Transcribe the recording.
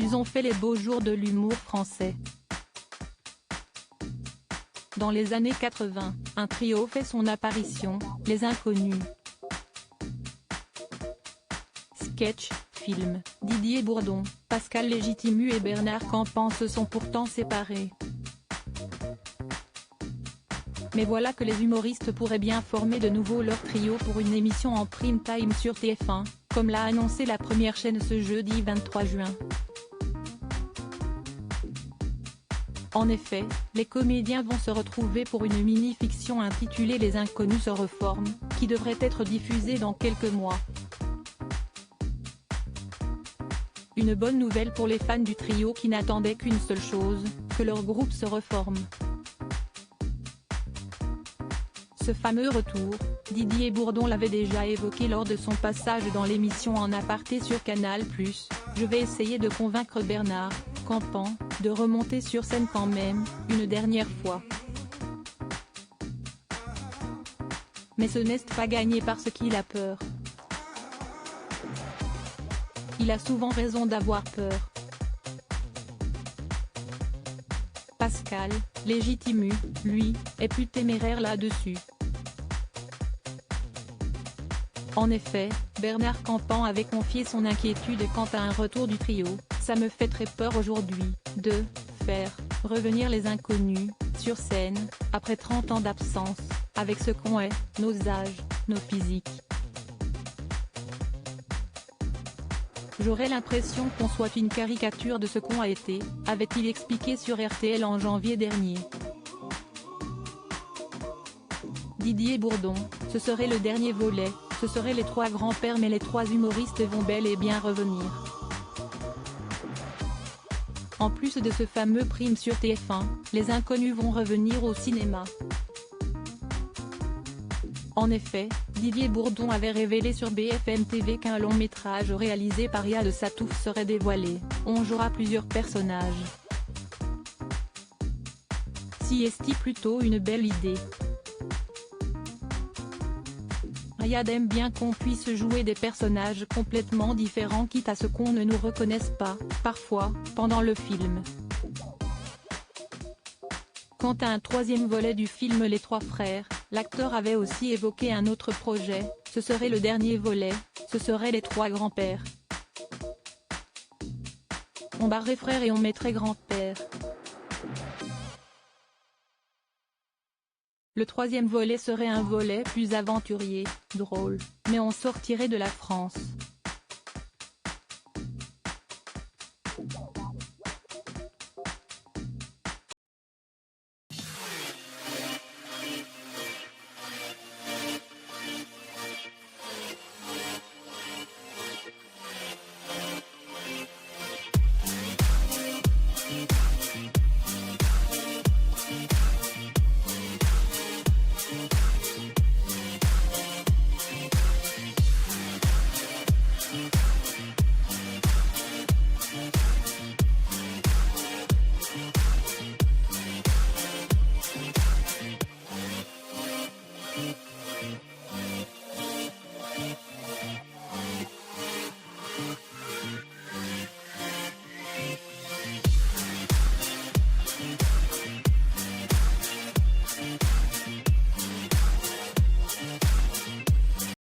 ils ont fait les beaux jours de l'humour français. Dans les années 80, un trio fait son apparition, les Inconnus. Sketch, film, Didier Bourdon, Pascal Légitimu et Bernard Campan se sont pourtant séparés. Mais voilà que les humoristes pourraient bien former de nouveau leur trio pour une émission en prime time sur TF1, comme l'a annoncé la première chaîne ce jeudi 23 juin. En effet, les comédiens vont se retrouver pour une mini-fiction intitulée Les Inconnus se reforment, qui devrait être diffusée dans quelques mois. Une bonne nouvelle pour les fans du trio qui n'attendaient qu'une seule chose, que leur groupe se reforme. Ce fameux retour, Didier Bourdon l'avait déjà évoqué lors de son passage dans l'émission En aparté sur Canal+, je vais essayer de convaincre Bernard Campan de remonter sur scène quand même, une dernière fois. Mais ce n'est pas gagné parce qu'il a peur. Il a souvent raison d'avoir peur. Pascal Légitimu, lui, est plus téméraire là-dessus. En effet, Bernard Campan avait confié son inquiétude quant à un retour du trio. Ça me fait très peur aujourd'hui, de faire revenir les Inconnus sur scène, après 30 ans d'absence, avec ce qu'on est, nos âges, nos physiques. J'aurais l'impression qu'on soit une caricature de ce qu'on a été, avait-il expliqué sur RTL en janvier dernier. Didier Bourdon, ce serait le dernier volet, ce seraient les trois grands-pères mais les trois humoristes vont bel et bien revenir. En plus de ce fameux prime sur TF1, les Inconnus vont revenir au cinéma. En effet, Didier Bourdon avait révélé sur BFM TV qu'un long métrage réalisé par Yad Satouf serait dévoilé. On jouera plusieurs personnages. Si est-il plutôt une belle idée. Yad aime bien qu'on puisse jouer des personnages complètement différents quitte à ce qu'on ne nous reconnaisse pas, parfois, pendant le film. Quant à un troisième volet du film Les Trois Frères, l'acteur avait aussi évoqué un autre projet, ce serait le dernier volet, ce serait les trois grands-pères. On barrait frère et on mettrait grand-père. Le troisième volet serait un volet plus aventurier, drôle, mais on sortirait de la France.